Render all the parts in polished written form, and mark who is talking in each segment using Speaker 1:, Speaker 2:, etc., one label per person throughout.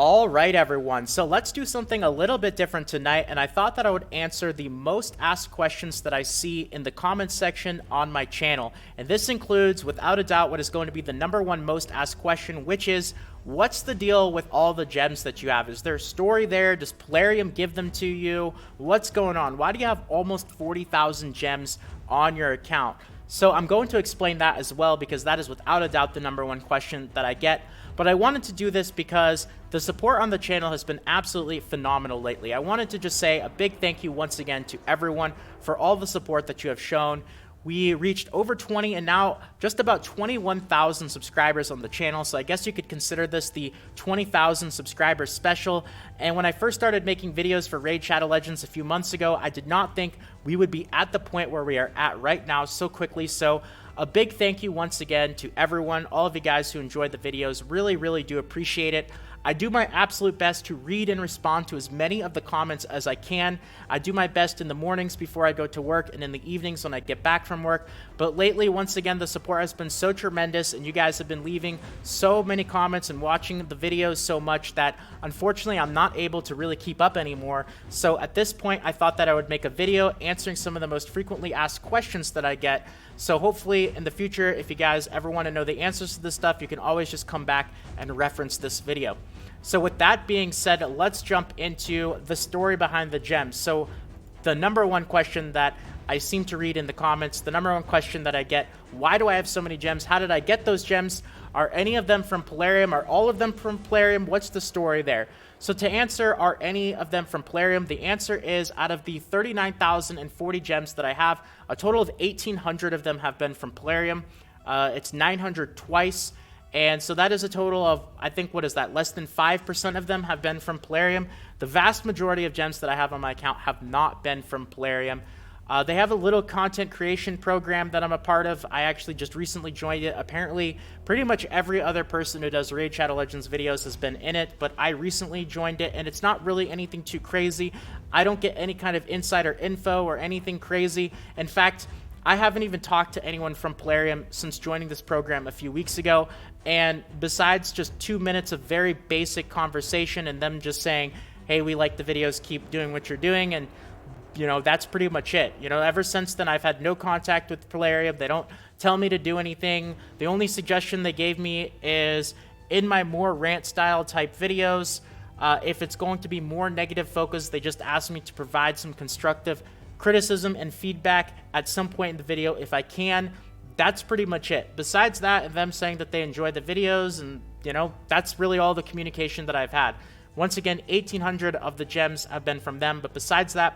Speaker 1: All right, everyone. So let's do something a little bit different tonight. And I thought that I would answer the most asked questions that I see in the comments section on my channel. And this includes, without a doubt, what is going to be the #1 most asked question, which is, what's the deal with all the gems that you have? Is there a story there? Does Plarium give them to you? What's going on? Why do you have almost 40,000 gems on your account? So I'm going to explain that as well, because that is without a doubt the #1 question that I get. But I wanted to do this because the support on the channel has been absolutely phenomenal lately. I wanted to just say a big thank you once again to everyone for all the support that you have shown. We reached over 20 and now just about 21,000 subscribers on the channel. So I guess you could consider this the 20,000 subscriber special. And when I first started making videos for Raid Shadow Legends a few months ago, I did not think we would be at the point where we are at right now so quickly. So a big thank you once again to everyone, all of you guys who enjoyed the videos. Really do appreciate it. I do my absolute best to read and respond to as many of the comments as I can. I do my best in the mornings before I go to work and in the evenings when I get back from work. But lately, once again, the support has been so tremendous and you guys have been leaving so many comments and watching the videos so much that unfortunately I'm not able to really keep up anymore. So at this point, I thought that I would make a video answering some of the most frequently asked questions that I get. So hopefully in the future, if you guys ever want to know the answers to this stuff, you can always just come back and reference this video. So with that being said, let's jump into the story behind the gems. So the #1 question that I seem to read in the comments, the #1 question that I get, why do I have so many gems? How did I get those gems? Are any of them from Plarium? Are all of them from Plarium? What's the story there? So to answer, are any of them from Plarium? The answer is, out of the 39,040 gems that I have, a total of 1,800 of them have been from Plarium. It's 900 twice. And so that is a total of, I think, what is that? Less than 5% of them have been from Plarium. The vast majority of gems that I have on my account have not been from Plarium. They have a little content creation program that I'm a part of. I actually just recently joined it. Apparently, pretty much every other person who does Raid Shadow Legends videos has been in it, but I recently joined it, and it's not really anything too crazy. I don't get any kind of insider info or anything crazy. In fact, I haven't even talked to anyone from Plarium since joining this program a few weeks ago, and besides just 2 minutes of very basic conversation and them just saying, hey, we like the videos, keep doing what you're doing, and you know, that's pretty much it. You know, ever since then, I've had no contact with Plarium. They don't tell me to do anything. The only suggestion they gave me is in my more rant style type videos, if it's going to be more negative focused, they just ask me to provide some constructive criticism and feedback at some point in the video if I can. That's pretty much it. Besides that, and them saying that they enjoy the videos, and you know, that's really all the communication that I've had. Once again, 1,800 of the gems have been from them, but besides that,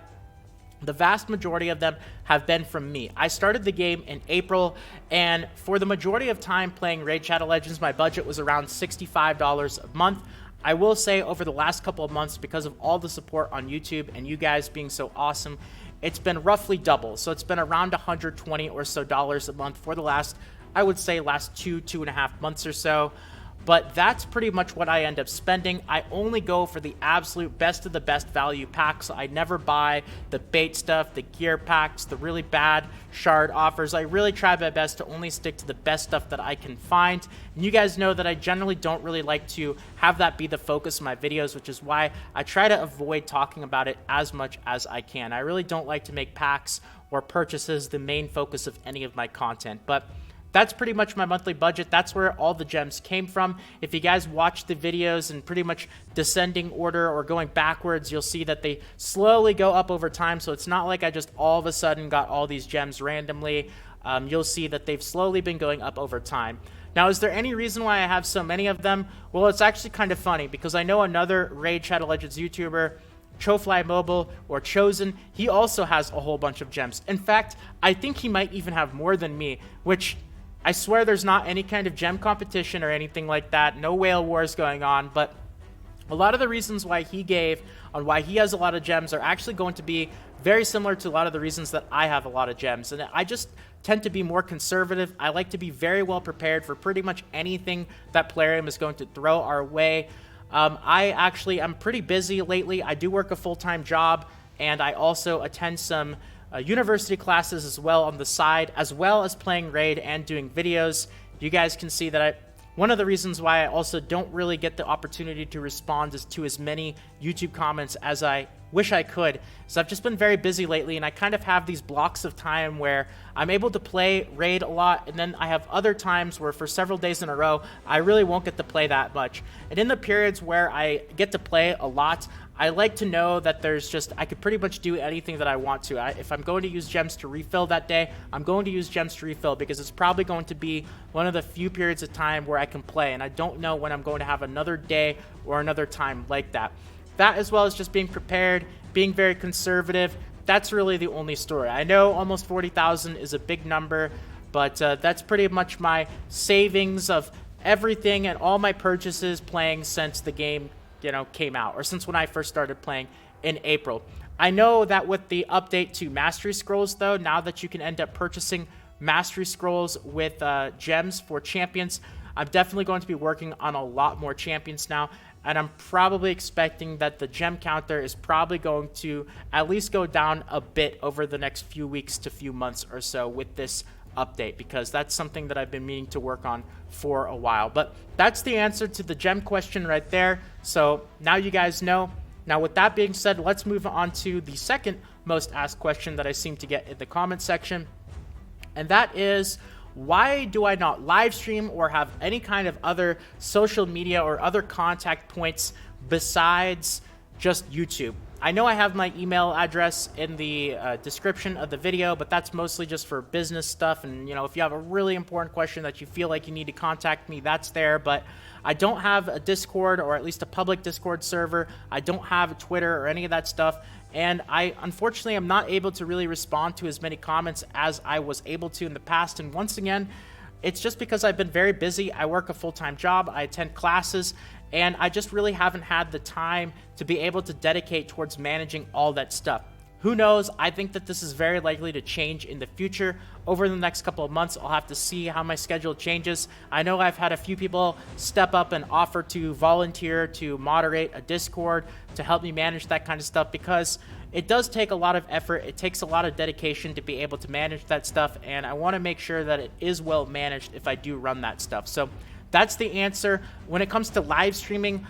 Speaker 1: the vast majority of them have been from me. I started the game in April, and for the majority of time playing Raid Shadow Legends, my budget was around $65 a month. I will say over the last couple of months, because of all the support on YouTube and you guys being so awesome, it's been roughly double. So it's been around $120 or so a month for the last, I would say, last 2.5 months or so. But that's pretty much what I end up spending. I only go for the absolute best of the best value packs. I never buy the bait stuff, the gear packs, the really bad shard offers. I really try my best to only stick to the best stuff that I can find. And you guys know that I generally don't really like to have that be the focus of my videos, which is why I try to avoid talking about it as much as I can. I really don't like to make packs or purchases the main focus of any of my content. But that's pretty much my monthly budget. That's where all the gems came from. If you guys watch the videos in pretty much descending order or going backwards, you'll see that they slowly go up over time. So it's not like I just all of a sudden got all these gems randomly. You'll see that they've slowly been going up over time. Now, is there any reason why I have so many of them? Well, it's actually kind of funny because I know another Raid Shadow Legends YouTuber, Chofly Mobile or Chosen, he also has a whole bunch of gems. In fact, I think he might even have more than me, which I swear there's not any kind of gem competition or anything like that. No whale wars going on, but a lot of the reasons why he gave on why he has a lot of gems are actually going to be very similar to a lot of the reasons that I have a lot of gems. And I just tend to be more conservative. I like to be very well prepared for pretty much anything that Plarium is going to throw our way. I actually am pretty busy lately. I do work a full-time job, and I also attend some university classes as well on the side, as well as playing Raid and doing videos. You guys can see that one of the reasons why I also don't really get the opportunity to respond to as many YouTube comments as I wish I could, is I've just been very busy lately, and I kind of have these blocks of time where I'm able to play Raid a lot, and then I have other times where for several days in a row, I really won't get to play that much. And in the periods where I get to play a lot, I like to know that I could pretty much do anything that I want to. If I'm going to use gems to refill that day, I'm going to use gems to refill, because it's probably going to be one of the few periods of time where I can play, and I don't know when I'm going to have another day or another time like that. That, as well as just being prepared, being very conservative, that's really the only story. I know almost 40,000 is a big number, but that's pretty much my savings of everything and all my purchases playing since the game came out, or since when I first started playing in April. I know that with the update to Mastery Scrolls, though, now that you can end up purchasing Mastery Scrolls with gems for champions, I'm definitely going to be working on a lot more champions now, and I'm probably expecting that the gem counter is probably going to at least go down a bit over the next few weeks to few months or so with this update, because that's something that I've been meaning to work on for a while. But that's the answer to the gem question right there. So now you guys know. Now, with that being said, let's move on to the second most asked question that I seem to get in the comment section. And that is, why do I not live stream or have any kind of other social media or other contact points besides just YouTube? I know I have my email address in the description of the video, but that's mostly just for business stuff. And, if you have a really important question that you feel like you need to contact me, that's there. But I don't have a Discord, or at least a public Discord server. I don't have a Twitter or any of that stuff. And I, unfortunately, am not able to really respond to as many comments as I was able to in the past. And once again, it's just because I've been very busy. I work a full-time job, I attend classes, and I just really haven't had the time to be able to dedicate towards managing all that stuff. Who knows? I think that this is very likely to change in the future. Over the next couple of months, I'll have to see how my schedule changes. I know I've had a few people step up and offer to volunteer to moderate a Discord to help me manage that kind of stuff, because it does take a lot of effort. It takes a lot of dedication to be able to manage that stuff, and I want to make sure that it is well managed if I do run that stuff. So that's the answer. When it comes to live streaming,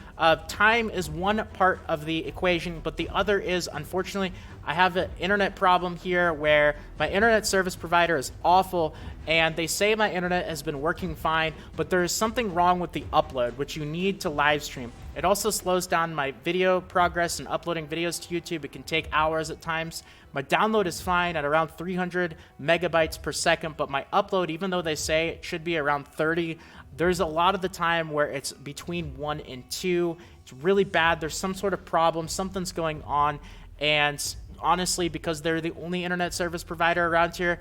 Speaker 1: time is one part of the equation, but the other is, unfortunately, I have an internet problem here where my internet service provider is awful, and they say my internet has been working fine, but there is something wrong with the upload, which you need to live stream. It also slows down my video progress and uploading videos to YouTube. It can take hours at times. My download is fine at around 300 megabytes per second, but my upload, even though they say it should be around 30, there's a lot of the time where it's between 1 and 2. It's really bad. There's some sort of problem. Something's going on. And honestly, because they're the only internet service provider around here,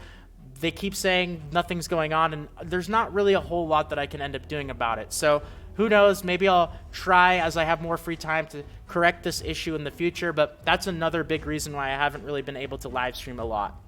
Speaker 1: they keep saying nothing's going on, and there's not really a whole lot that I can end up doing about it. So who knows? Maybe I'll try, as I have more free time, to correct this issue in the future, but that's another big reason why I haven't really been able to live stream a lot.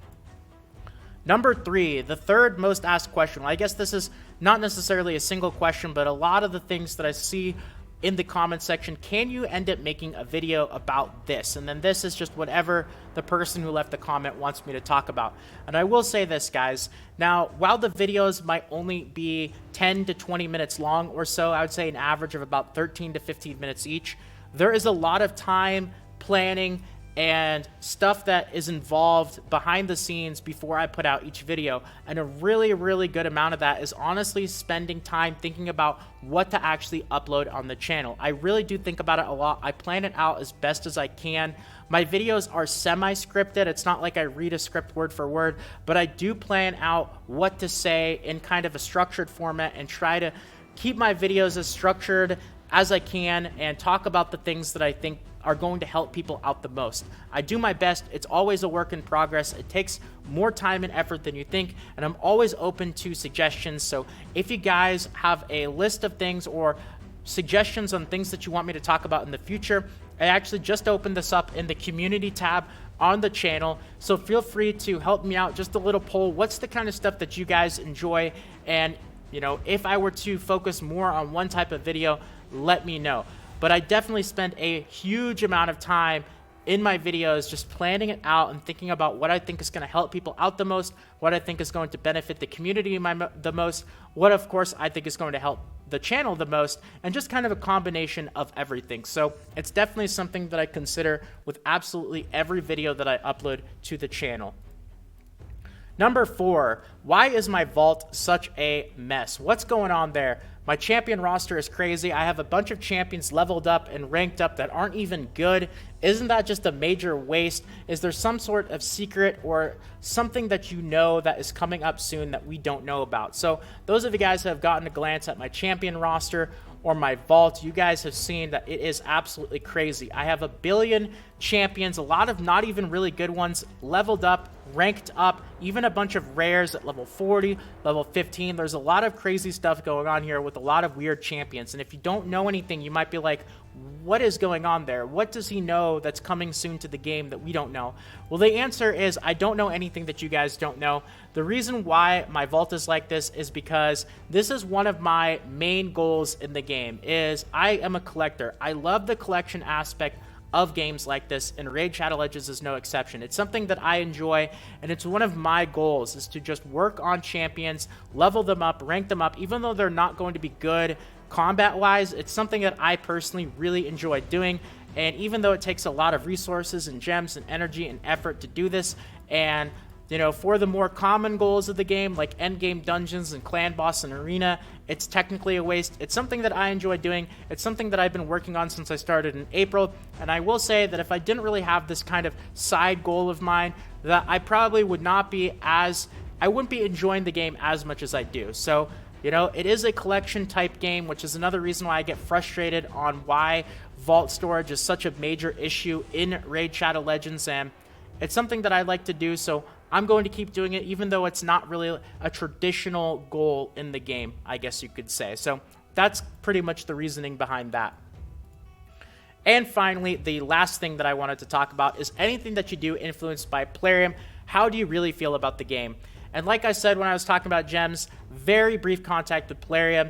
Speaker 1: Number 3, the third most asked question. Well, I guess this is not necessarily a single question, but a lot of the things that I see in the comment section, can you end up making a video about this? And then this is just whatever the person who left the comment wants me to talk about. And I will say this, guys. Now, while the videos might only be 10 to 20 minutes long or so, I would say an average of about 13 to 15 minutes each, there is a lot of time, planning, and stuff that is involved behind the scenes before I put out each video. And a really, really good amount of that is honestly spending time thinking about what to actually upload on the channel. I really do think about it a lot. I plan it out as best as I can. My videos are semi-scripted. It's not like I read a script word for word, but I do plan out what to say in kind of a structured format and try to keep my videos as structured as I can and talk about the things that I think are going to help people out the most. I do my best. It's always a work in progress. It takes more time and effort than you think, and I'm always open to suggestions. So if you guys have a list of things or suggestions on things that you want me to talk about in the future, I actually just opened this up in the community tab on the channel, so feel free to help me out. Just a little poll. What's the kind of stuff that you guys enjoy? And if I were to focus more on one type of video, let me know. But I definitely spend a huge amount of time in my videos just planning it out and thinking about what I think is going to help people out the most, what I think is going to benefit the community the most, what of course I think is going to help the channel the most, and just kind of a combination of everything. So it's definitely something that I consider with absolutely every video that I upload to the channel. Number 4, why is my vault such a mess? What's going on there? My champion roster is crazy. I have a bunch of champions leveled up and ranked up that aren't even good. Isn't that just a major waste? Is there some sort of secret or something that you know that is coming up soon that we don't know about? So those of you guys who have gotten a glance at my champion roster or my vault, you guys have seen that it is absolutely crazy. I have a billion champions, a lot of not even really good ones, leveled up, ranked up, even a bunch of rares at level 40, level 15. There's a lot of crazy stuff going on here with a lot of weird champions. And if you don't know anything, you might be like, what is going on there? What does he know that's coming soon to the game that we don't know? Well, the answer is I don't know anything that you guys don't know. The reason why my vault is like this is because this is one of my main goals in the game. Is I am a collector. I love the collection aspect of games like this, and Raid Shadow Legends is no exception. It's something that I enjoy, and it's one of my goals is to just work on champions, level them up, rank them up, even though they're not going to be good combat-wise. It's something that I personally really enjoy doing, and even though it takes a lot of resources and gems and energy and effort to do this, and you know, for the more common goals of the game, like endgame dungeons and clan boss and arena, it's technically a waste. It's something that I enjoy doing. It's something that I've been working on since I started in April. And I will say that if I didn't really have this kind of side goal of mine, that I probably would not be as, I wouldn't be enjoying the game as much as I do. So, you know, it is a collection type game, which is another reason why I get frustrated on why vault storage is such a major issue in Raid Shadow Legends. And it's something that I like to do, so I'm going to keep doing it, even though it's not really a traditional goal in the game, I guess you could say. So that's pretty much the reasoning behind that. And finally, the last thing that I wanted to talk about is anything that you do influenced by Plarium. How do you really feel about the game? And like I said when I was talking about gems, very brief contact with Plarium.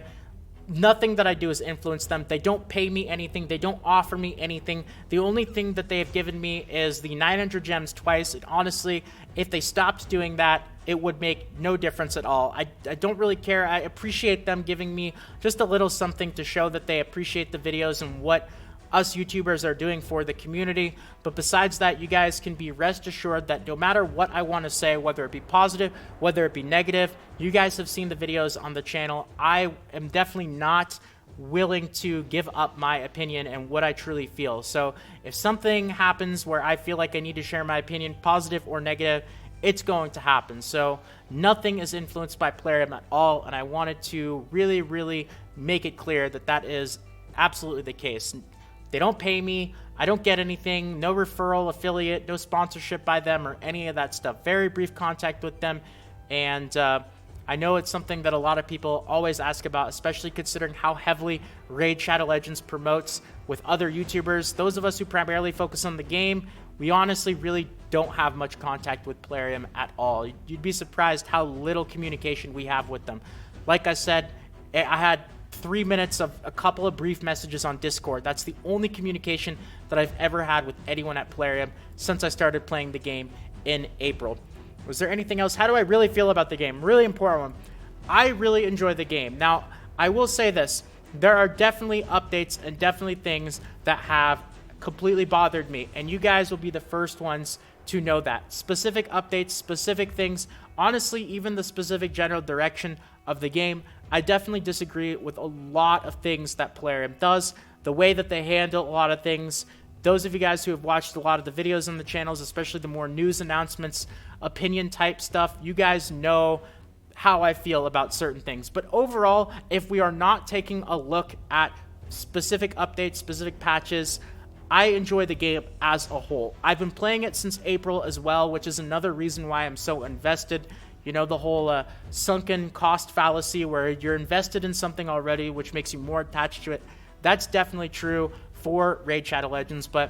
Speaker 1: Nothing that I do has influenced them. They don't pay me anything. They don't offer me anything. The only thing that they have given me is the 900 gems twice. And honestly, if they stopped doing that, it would make no difference at all. I don't really care. I appreciate them giving me just a little something to show that they appreciate the videos and what us YouTubers are doing for the community. But besides that, you guys can be rest assured that no matter what I want to say, whether it be positive, whether it be negative, you guys have seen the videos on the channel. I am definitely not willing to give up my opinion and what I truly feel. So if something happens where I feel like I need to share my opinion, positive or negative, it's going to happen. So nothing is influenced by Plarium at all, and I wanted to really, really make it clear that that is absolutely the case. They don't pay me. I don't get anything. No referral, affiliate, no sponsorship by them or any of that stuff. Very brief contact with them. And I know it's something that a lot of people always ask about, especially considering how heavily Raid Shadow Legends promotes with other YouTubers. Those of us who primarily focus on the game, we honestly really don't have much contact with Plarium at all. You'd be surprised how little communication we have with them. Like I said, I had 3 minutes of a couple of brief messages on Discord. That's the only communication that I've ever had with anyone at Plarium since I started playing the game in April. Was there anything else? How do I really feel about the game? Really important one. I really enjoy the game. Now, I will say this. There are definitely updates and definitely things that have completely bothered me, and you guys will be the first ones to know that. Specific updates, specific things, honestly, even the specific general direction of the game, I definitely disagree with a lot of things that Plarium does, the way that they handle a lot of things. Those of you guys who have watched a lot of the videos on the channels, especially the more news announcements, opinion type stuff, you guys know how I feel about certain things. But overall, if we are not taking a look at specific updates, specific patches, I enjoy the game as a whole. I've been playing it since April as well, which is another reason why I'm so invested. You know, the whole sunken cost fallacy where you're invested in something already, which makes you more attached to it. That's definitely true for Raid Shadow Legends. But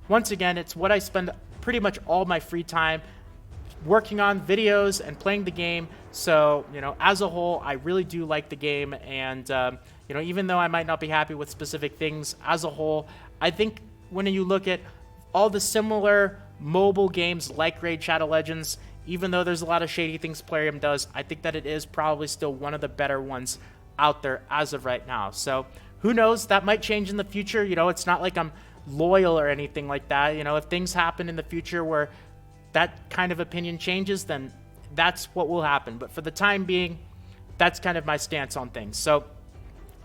Speaker 1: once again, it's what I spend pretty much all my free time working on, videos and playing the game. So, you know, as a whole, I really do like the game. And, you know, even though I might not be happy with specific things, as a whole, I think when you look at all the similar mobile games like Raid Shadow Legends, even though there's a lot of shady things Plarium does, I think that it is probably still one of the better ones out there as of right now. So who knows, that might change in the future. You know, it's not like I'm loyal or anything like that. You know, if things happen in the future where that kind of opinion changes, then that's what will happen. But for the time being, that's kind of my stance on things. So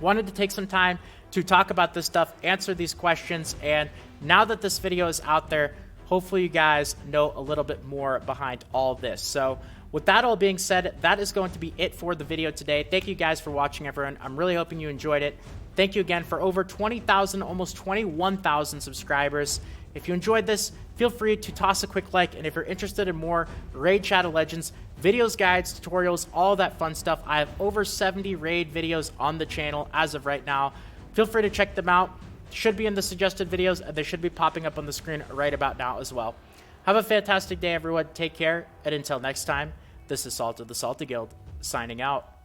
Speaker 1: wanted to take some time to talk about this stuff, answer these questions, and now that this video is out there, hopefully you guys know a little bit more behind all this. So with that all being said, that is going to be it for the video today. Thank you guys for watching, everyone. I'm really hoping you enjoyed it. Thank you again for over 20,000, almost 21,000 subscribers. If you enjoyed this, feel free to toss a quick like, and if you're interested in more Raid Shadow Legends videos, guides, tutorials, all that fun stuff, I have over 70 Raid videos on the channel as of right now. Feel free to check them out. Should be in the suggested videos, and they should be popping up on the screen right about now as well. Have a fantastic day, everyone. Take care, and until next time, this is Salt of the Salty Guild, signing out.